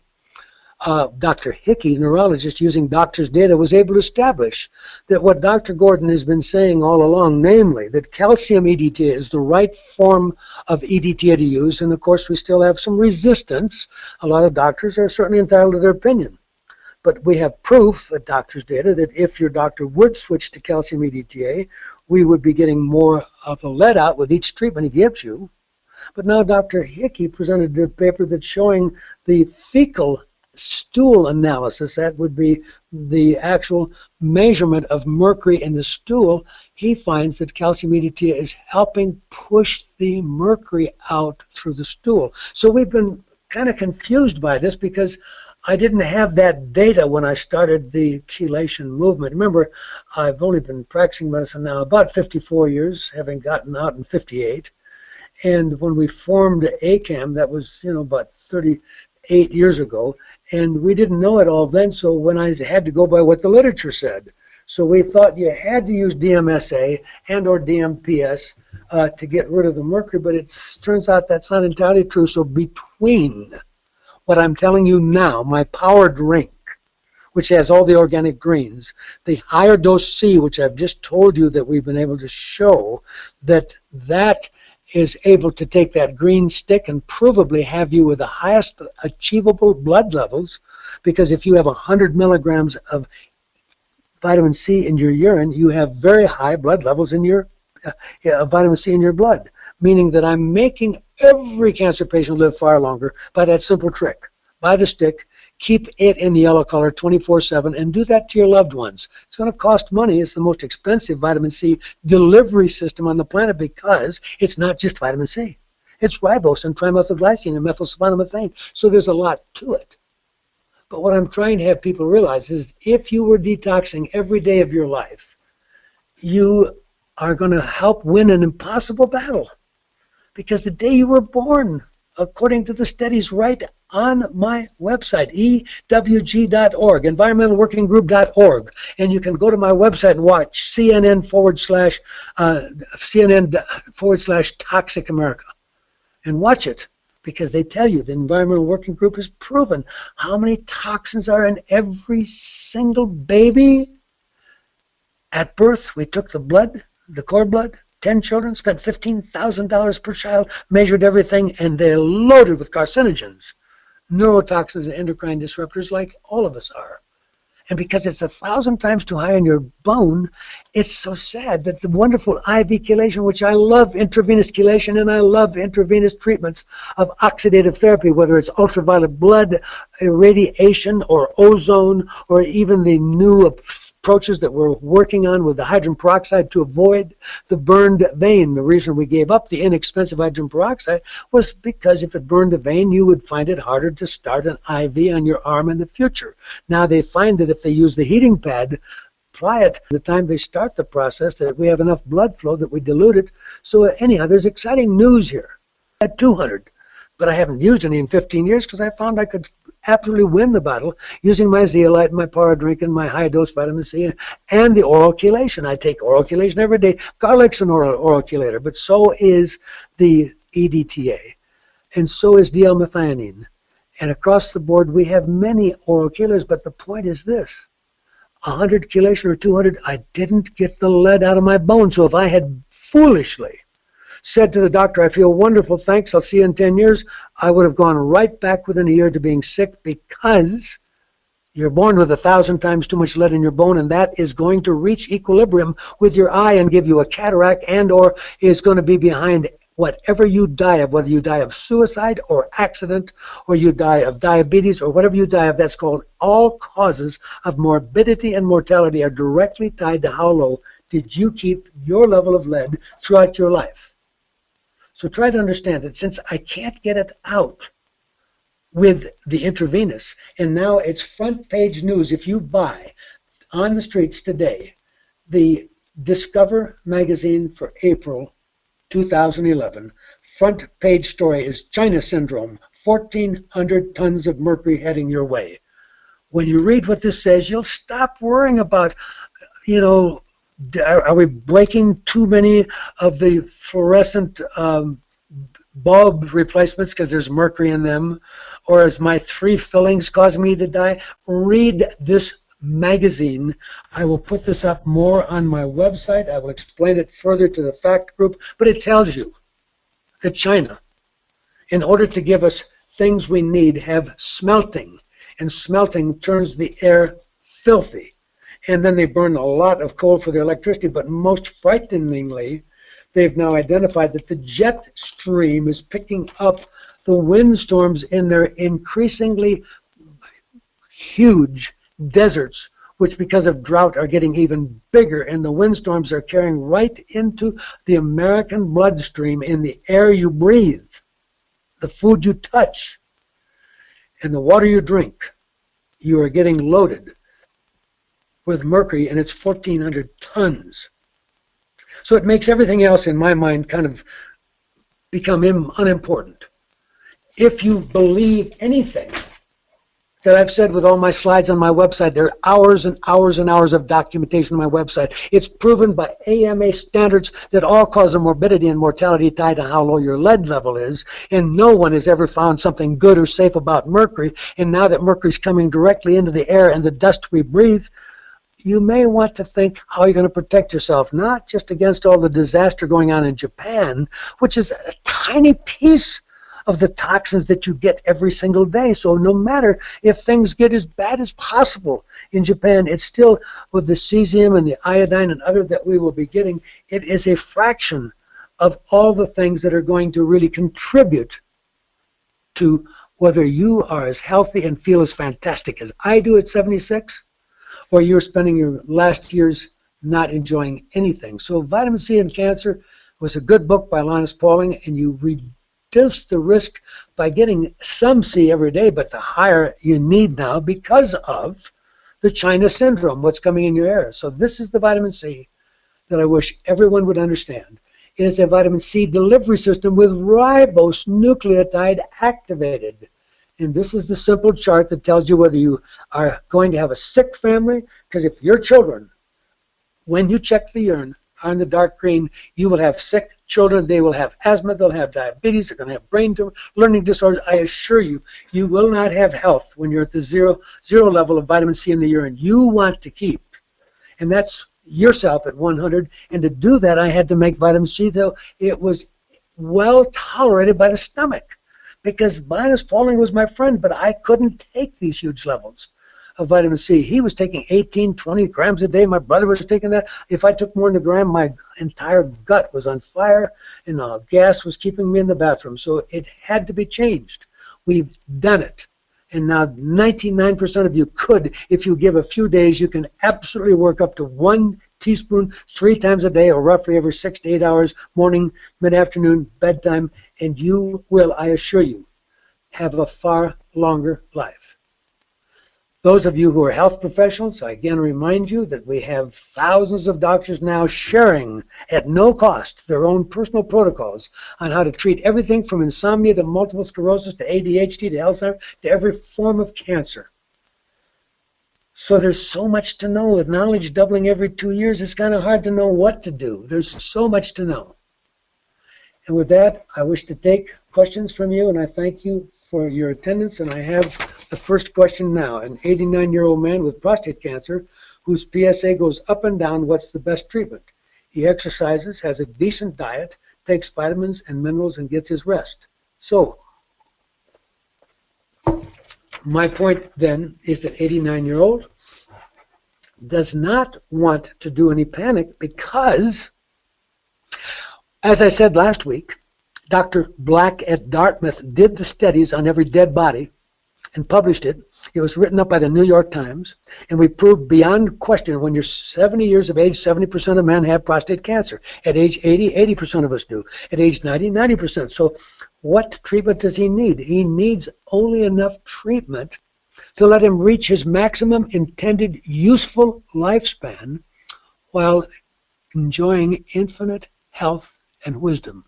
Dr. Hickey, neurologist, using doctors' data, was able to establish that what Dr. Gordon has been saying all along, namely that calcium EDTA is the right form of EDTA to use, and of course we still have some resistance. A lot of doctors are certainly entitled to their opinion. But we have proof, doctor's data, that if your doctor would switch to calcium EDTA, we would be getting more of the lead out with each treatment he gives you. But now Dr. Hickey presented a paper that's showing the fecal stool analysis. That would be the actual measurement of mercury in the stool. He finds that calcium EDTA is helping push the mercury out through the stool. So we've been kind of confused by this because I didn't have that data when I started the chelation movement. Remember, I've only been practicing medicine now about 54 years, having gotten out in 58. And when we formed ACAM, that was, about 38 years ago, and we didn't know it all then, so when I had to go by what the literature said. So we thought you had to use DMSA and or DMPS to get rid of the mercury, but it turns out that's not entirely true. So between what I'm telling you now, my power drink, which has all the organic greens, the higher dose C, which I've just told you that we've been able to show that is able to take that green stick and provably have you with the highest achievable blood levels, because if you have 100 milligrams of vitamin C in your urine, you have very high blood levels in your vitamin C in your blood, meaning that I'm making every cancer patient live far longer by that simple trick. Buy the stick, keep it in the yellow color 24/7, and do that to your loved ones. It's going to cost money. It's the most expensive vitamin C delivery system on the planet because it's not just vitamin C. It's ribose and trimethylglycine and methylsulfonaphane, so there's a lot to it. But what I'm trying to have people realize is if you were detoxing every day of your life, you are going to help win an impossible battle. Because the day you were born, according to the studies right on my website, ewg.org, environmentalworkinggroup.org, and you can go to my website and watch CNN/Toxic America and watch it, because they tell you the Environmental Working Group has proven how many toxins are in every single baby. At birth, we took the blood, the cord blood, 10 children, spent $15,000 per child, measured everything, and they're loaded with carcinogens, neurotoxins, and endocrine disruptors like all of us are. And because it's 1,000 times too high in your bone, it's so sad that the wonderful IV chelation, which I love intravenous chelation, and I love intravenous treatments of oxidative therapy, whether it's ultraviolet blood irradiation or ozone, or even the new approaches that we're working on with the hydrogen peroxide to avoid the burned vein. The reason we gave up the inexpensive hydrogen peroxide was because if it burned the vein, you would find it harder to start an IV on your arm in the future. Now they find that if they use the heating pad, apply it the time they start the process, that we have enough blood flow that we dilute it. So anyhow, there's exciting news here. At 200, but I haven't used any in 15 years because I found I could absolutely win the battle using my zeolite, my power drink, and my high-dose vitamin C, and the oral chelation. I take oral chelation every day. Garlic's an oral chelator, but so is the EDTA, and so is D-L-methionine. And across the board, we have many oral chelators, but the point is this. 100 chelation or 200, I didn't get the lead out of my bones. So if I had foolishly said to the doctor, I feel wonderful, thanks, I'll see you in 10 years, I would have gone right back within a year to being sick, because you're born with 1,000 times too much lead in your bone, and that is going to reach equilibrium with your eye and give you a cataract, and or is going to be behind whatever you die of, whether you die of suicide or accident, or you die of diabetes, or whatever you die of. That's called all causes of morbidity and mortality are directly tied to how low did you keep your level of lead throughout your life. So try to understand that since I can't get it out with the intravenous, and now it's front page news. If you buy on the streets today the Discover magazine for April 2011, front page story is China Syndrome, 1,400 tons of mercury heading your way. When you read what this says, you'll stop worrying about, are we breaking too many of the fluorescent bulb replacements because there's mercury in them? Or is my 3 fillings causing me to die? Read this magazine. I will put this up more on my website. I will explain it further to the fact group. But it tells you that China, in order to give us things we need, have smelting. And smelting turns the air filthy. And then they burn a lot of coal for their electricity, but most frighteningly, they've now identified that the jet stream is picking up the windstorms in their increasingly huge deserts, which because of drought are getting even bigger, and the windstorms are carrying right into the American bloodstream in the air you breathe, the food you touch, and the water you drink. You are getting loaded with mercury, and it's 1,400 tons. So it makes everything else in my mind kind of become unimportant. If you believe anything that I've said with all my slides on my website, there are hours and hours and hours of documentation on my website. It's proven by AMA standards that all cause of morbidity and mortality tied to how low your lead level is, and no one has ever found something good or safe about mercury. And now that mercury's coming directly into the air and the dust we breathe, you may want to think how you're going to protect yourself, not just against all the disaster going on in Japan, which is a tiny piece of the toxins that you get every single day. So no matter if things get as bad as possible in Japan, it's still, with the cesium and the iodine and other that we will be getting, it is a fraction of all the things that are going to really contribute to whether you are as healthy and feel as fantastic as I do at 76, or you're spending your last years not enjoying anything. So Vitamin C and Cancer was a good book by Linus Pauling, and you reduce the risk by getting some C every day, but the higher you need now because of the China syndrome, what's coming in your air. So this is the vitamin C that I wish everyone would understand. It is a vitamin C delivery system with ribose nucleotide activated. And this is the simple chart that tells you whether you are going to have a sick family, because if your children, when you check the urine, are in the dark green, you will have sick children. They will have asthma, they'll have diabetes, they're going to have brain tumor, learning disorders. I assure you, you will not have health when you're at the zero level of vitamin C in the urine. You want to keep, and that's yourself at 100. And to do that, I had to make vitamin C, though it was well tolerated by the stomach, because Linus Pauling was my friend, but I couldn't take these huge levels of vitamin C. He was taking 18, 20 grams a day. My brother was taking that. If I took more than a gram, my entire gut was on fire, and gas was keeping me in the bathroom. So it had to be changed. We've done it. And now 99% of you could, if you give a few days, you can absolutely work up to 1 teaspoon 3 times a day, or roughly every 6 to 8 hours, morning, mid-afternoon, bedtime, and you will, I assure you, have a far longer life. Those of you who are health professionals, I again remind you that we have thousands of doctors now sharing at no cost their own personal protocols on how to treat everything from insomnia to multiple sclerosis to ADHD to Alzheimer's to every form of cancer. So there's so much to know. With knowledge doubling every 2 years, it's kind of hard to know what to do. There's so much to know. And with that, I wish to take questions from you, and I thank you for your attendance. And I have the first question now. An 89-year-old man with prostate cancer whose PSA goes up and down. What's the best treatment? He exercises, has a decent diet, takes vitamins and minerals, and gets his rest. So my point then is that 89-year-old does not want to do any panic, because, as I said last week, Dr. Black at Dartmouth did the studies on every dead body and published it. It was written up by the New York Times, and we proved beyond question when you're 70 years of age, 70% of men have prostate cancer. At age 80, 80% of us do. At age 90, 90%. So what treatment does he need? He needs only enough treatment to let him reach his maximum intended useful lifespan while enjoying infinite health and wisdom.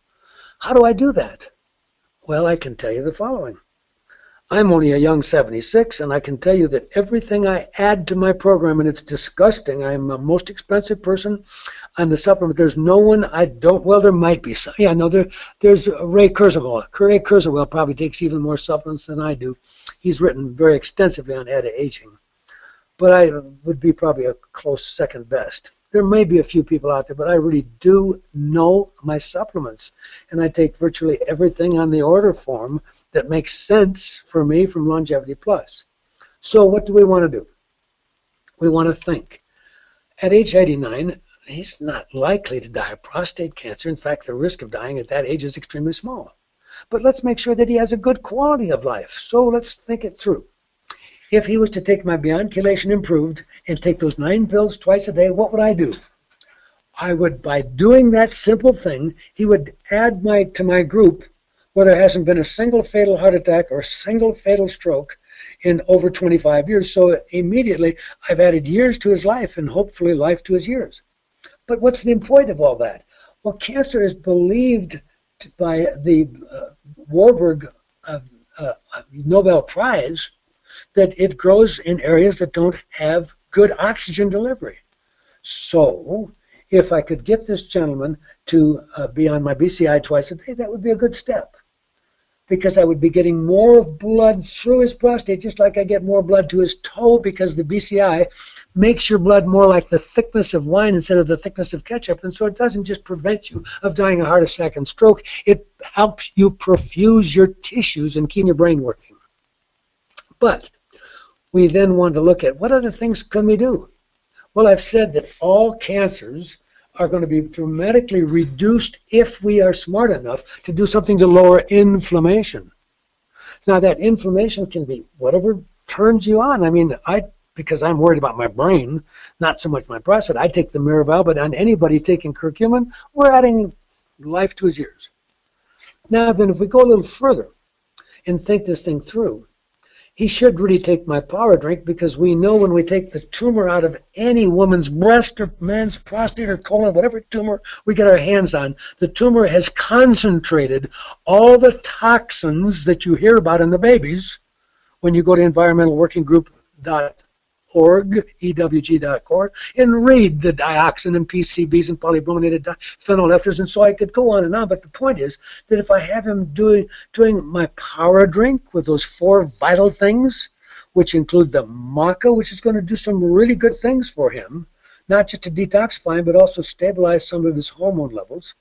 How do I do that? Well, I can tell you the following. I'm only a young 76, and I can tell you that everything I add to my program, and it's disgusting, I'm the most expensive person on the supplement. There's no one I don't, well, there might be some. Yeah, no, there's Ray Kurzweil. Ray Kurzweil probably takes even more supplements than I do. He's written very extensively on anti-aging. But I would be probably a close second best. There may be a few people out there, but I really do know my supplements. And I take virtually everything on the order form that makes sense for me from Longevity Plus. So what do we want to do? We want to think. At age 89, he's not likely to die of prostate cancer. In fact, the risk of dying at that age is extremely small. But let's make sure that he has a good quality of life. So let's think it through. If he was to take my Beyond Chelation Improved and take those 9 pills twice a day, what would I do? I would, by doing that simple thing, he would add to my group where there hasn't been a single fatal heart attack or a single fatal stroke in over 25 years. So immediately I've added years to his life and hopefully life to his years. But what's the point of all that? Well, cancer is believed by the Warburg Nobel Prize that it grows in areas that don't have good oxygen delivery. So if I could get this gentleman to be on my BCI twice a day, that would be a good step, because I would be getting more blood through his prostate, just like I get more blood to his toe, because the BCI makes your blood more like the thickness of wine instead of the thickness of ketchup. And so it doesn't just prevent you of dying a heart attack and stroke, it helps you perfuse your tissues and keep your brain working. But we then want to look at what other things can we do? Well, I've said that all cancers are going to be dramatically reduced if we are smart enough to do something to lower inflammation. Now, that inflammation can be whatever turns you on. I mean, because I'm worried about my brain, not so much my prostate, I take the Miraval, but on anybody taking curcumin, we're adding life to his ears. Now, then, if we go a little further and think this thing through, he should really take my power drink, because we know when we take the tumor out of any woman's breast or man's prostate or colon, whatever tumor we get our hands on, the tumor has concentrated all the toxins that you hear about in the babies when you go to environmentalworkinggroup.org, EWG.org, and read the dioxin and PCBs and polybrominated phenyl ethers, and so I could go on and on. But the point is that if I have him doing my power drink with those 4 vital things, which include the maca, which is going to do some really good things for him, not just to detoxify him, but also stabilize some of his hormone levels.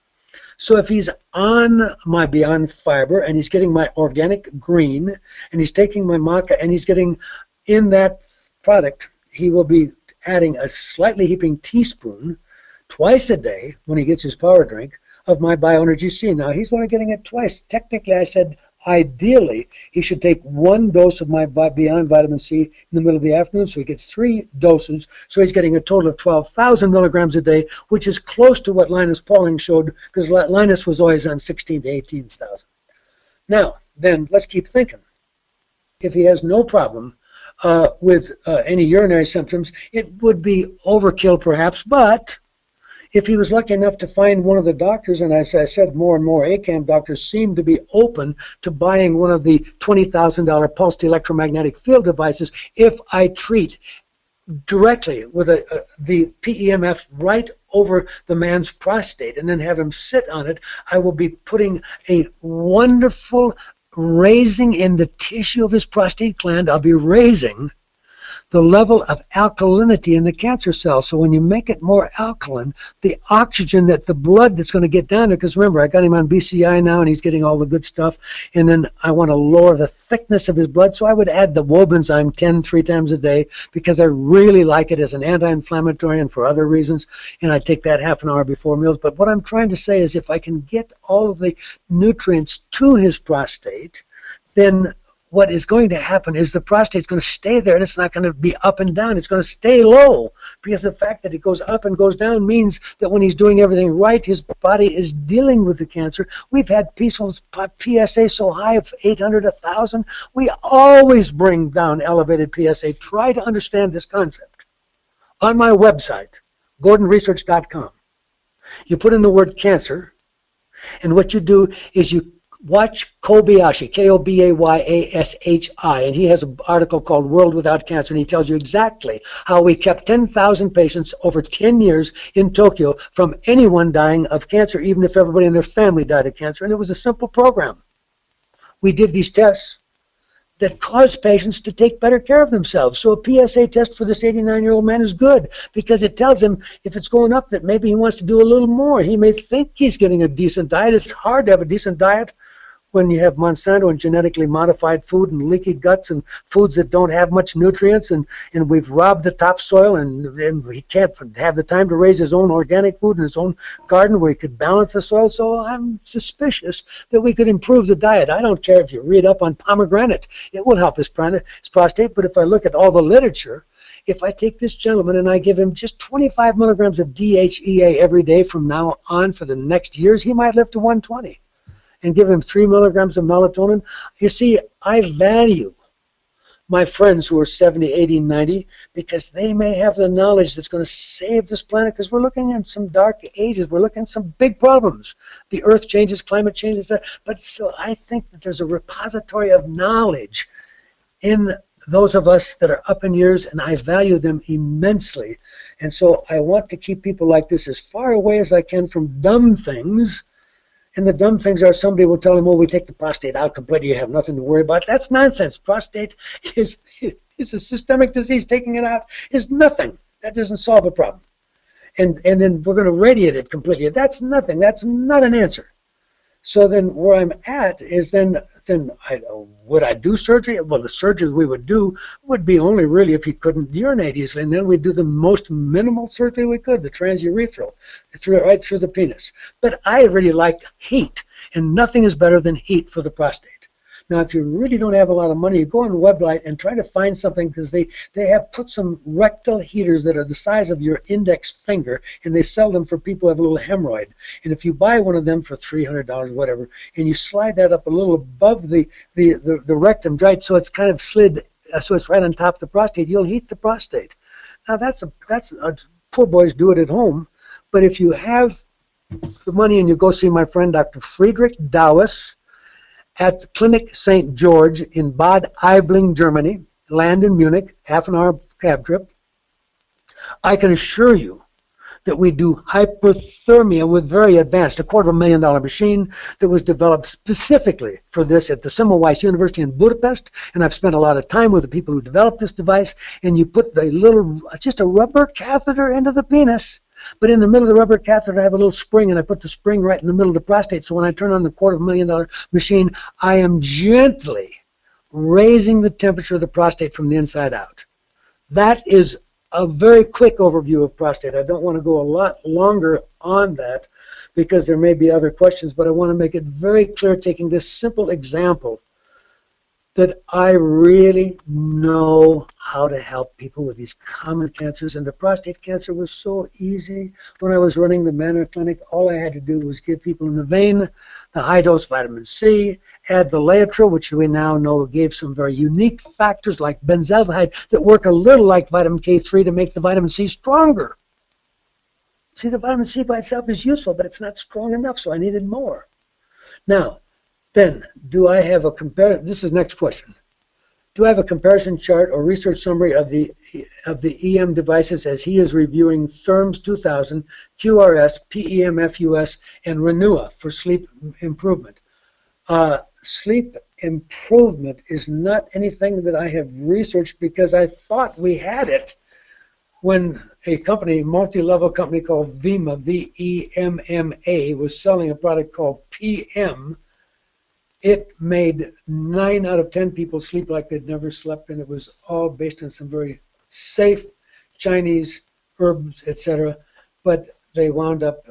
So if he's on my Beyond Fiber and he's getting my organic green and he's taking my maca and he's getting in that product, he will be adding a slightly heaping teaspoon twice a day when he gets his power drink of my Bioenergy C. Now, he's only getting it twice. Technically, I said ideally he should take 1 dose of my Beyond Vitamin C in the middle of the afternoon, so he gets 3 doses, so he's getting a total of 12,000 milligrams a day, which is close to what Linus Pauling showed, because Linus was always on 16 to 18,000. Now, then, let's keep thinking. If he has no problem with any urinary symptoms, it would be overkill perhaps, but if he was lucky enough to find one of the doctors, and as I said, more and more ACAM doctors seem to be open to buying one of the $20,000 pulsed electromagnetic field devices, if I treat directly with the PEMF right over the man's prostate and then have him sit on it, I will be putting a wonderful raising in the tissue of his prostate gland. I'll be raising the level of alkalinity in the cancer cell. So when you make it more alkaline, the oxygen that the blood that's going to get down there, because remember, I got him on BCI now and he's getting all the good stuff, and then I want to lower the thickness of his blood, so I would add the Wobenzyme 10 3 times a day, because I really like it as an anti-inflammatory and for other reasons, and I take that half an hour before meals. But what I'm trying to say is if I can get all of the nutrients to his prostate, then what is going to happen is the prostate is going to stay there, and it's not going to be up and down. It's going to stay low, because the fact that it goes up and goes down means that when he's doing everything right, his body is dealing with the cancer. We've had peaceful PSA so high of 800, 1,000. We always bring down elevated PSA. Try to understand this concept. On my website, gordonresearch.com, you put in the word cancer, and what you do is you watch Kobayashi, Kobayashi, and he has an article called World Without Cancer, and he tells you exactly how we kept 10,000 patients over 10 years in Tokyo from anyone dying of cancer, even if everybody in their family died of cancer. And it was a simple program. We did these tests that caused patients to take better care of themselves. So a PSA test for this 89-year-old man is good, because it tells him if it's going up that maybe he wants to do a little more. He may think he's getting a decent diet. It's hard to have a decent diet when you have Monsanto and genetically modified food and leaky guts and foods that don't have much nutrients, and we've robbed the topsoil, and he can't have the time to raise his own organic food in his own garden where he could balance the soil. So I'm suspicious that we could improve the diet. I don't care if you read up on pomegranate. It will help his prostate, but if I look at all the literature, if I take this gentleman and I give him just 25 milligrams of DHEA every day from now on for the next years, he might live to 120. And give him 3 milligrams of melatonin. You see, I value my friends who are 70, 80, 90, because they may have the knowledge that's going to save this planet, because we're looking at some dark ages. We're looking at some big problems. The earth changes, climate changes, but so I think that there's a repository of knowledge in those of us that are up in years, and I value them immensely. And so I want to keep people like this as far away as I can from dumb things. And the dumb things are, somebody will tell them, oh, we take the prostate out completely, you have nothing to worry about. That's nonsense. Prostate is a systemic disease. Taking it out is nothing. That doesn't solve a problem. And then we're going to radiate it completely. That's nothing. That's not an answer. So then where I'm at is then would I do surgery? Well, the surgery we would do would be only really if he couldn't urinate easily, and then we'd do the most minimal surgery we could, the transurethral, right through the penis. But I really like heat, and nothing is better than heat for the prostate. Now, if you really don't have a lot of money, you go on Weblight and try to find something, because they have put some rectal heaters that are the size of your index finger, and they sell them for people who have a little hemorrhoid. And if you buy one of them for $300, whatever, and you slide that up a little above the rectum, right, so it's kind of slid, so it's right on top of the prostate, you'll heat the prostate. Now, that's poor boys do it at home, but if you have the money and you go see my friend Dr. Friedrich Dawes, at Clinic St. George in Bad Aibling, Germany, land in Munich, half an hour cab trip, I can assure you that we do hypothermia with very advanced, $250,000 machine that was developed specifically for this at the Semmelweis University in Budapest, and I've spent a lot of time with the people who developed this device, and you put just a rubber catheter into the penis. But in the middle of the rubber catheter, I have a little spring, and I put the spring right in the middle of the prostate. So when I turn on the $250,000 machine, I am gently raising the temperature of the prostate from the inside out. That is a very quick overview of prostate. I don't want to go a lot longer on that because there may be other questions, but I want to make it very clear, taking this simple example, that I really know how to help people with these common cancers. And the prostate cancer was so easy. When I was running the Manor Clinic, all I had to do was give people in the vein the high-dose vitamin C, add the Laetrile, which we now know gave some very unique factors like benzaldehyde that work a little like vitamin K3 to make the vitamin C stronger. See, the vitamin C by itself is useful, but it's not strong enough, so I needed more. Now, then, do I have a comparison? This is the next question. Do I have a comparison chart or research summary of the EM devices as he is reviewing Therms 2000, QRS, PEMFUS, and Renua for sleep improvement? Sleep improvement is not anything that I have researched because I thought we had it when a company, multi-level company called VEMA, V-E-M-M-A, was selling a product called PM. It made 9 out of 10 people sleep like they'd never slept, and it was all based on some very safe Chinese herbs, etc. But they wound up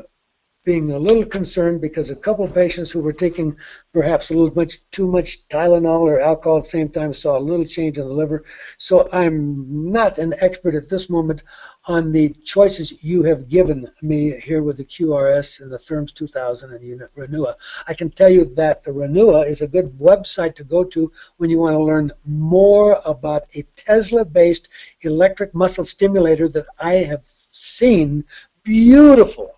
being a little concerned because a couple of patients who were taking perhaps a little too much Tylenol or alcohol at the same time saw a little change in the liver. So I'm not an expert at this moment on the choices you have given me here with the QRS and the Therms 2000 and the Renua. I can tell you that the Renua is a good website to go to when you want to learn more about a Tesla-based electric muscle stimulator that I have seen. Beautiful,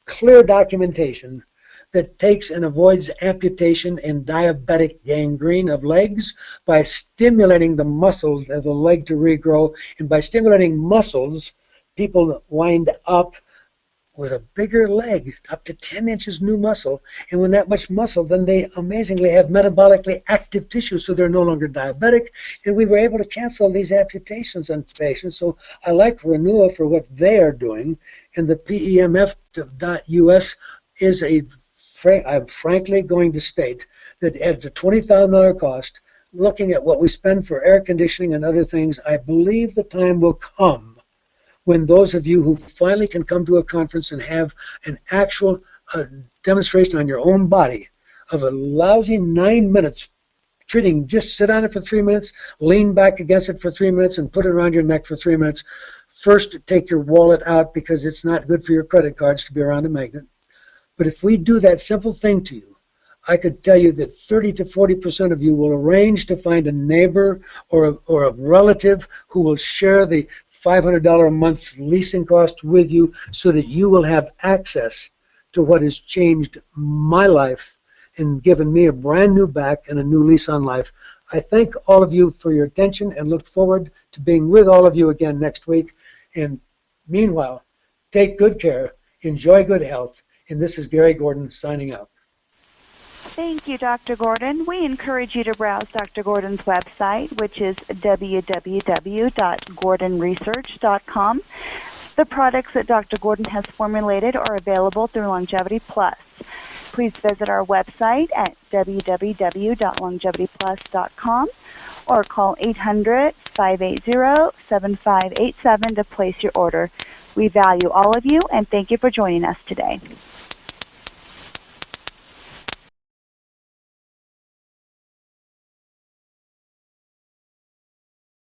clear documentation that takes and avoids amputation and diabetic gangrene of legs by stimulating the muscles of the leg to regrow. And by stimulating muscles, people wind up with a bigger leg, up to 10 inches new muscle. And when that much muscle, then they amazingly have metabolically active tissue, so they're no longer diabetic. And we were able to cancel these amputations on patients. So I like Renua for what they are doing. And the PEMF.US is I'm frankly going to state that at a $20,000 cost, looking at what we spend for air conditioning and other things, I believe the time will come when those of you who finally can come to a conference and have an actual demonstration on your own body of a lousy 9 minutes treating, just sit on it for 3 minutes, lean back against it for 3 minutes, and put it around your neck for 3 minutes. First, take your wallet out because it's not good for your credit cards to be around a magnet. But if we do that simple thing to you I could tell you that 30 to 40% of you will arrange to find a neighbor or a relative who will share the $500 a month leasing cost with you so that you will have access to what has changed my life and given me a brand new back and a new lease on life. I thank all of you for your attention and look forward to being with all of you again next week. And meanwhile, take good care, enjoy good health, and this is Garry Gordon signing out. Thank you, Dr. Gordon. We encourage you to browse Dr. Gordon's website, which is www.gordonresearch.com. The products that Dr. Gordon has formulated are available through Longevity Plus. Please visit our website at www.longevityplus.com or call 800-580-7587 to place your order. We value all of you, and thank you for joining us today.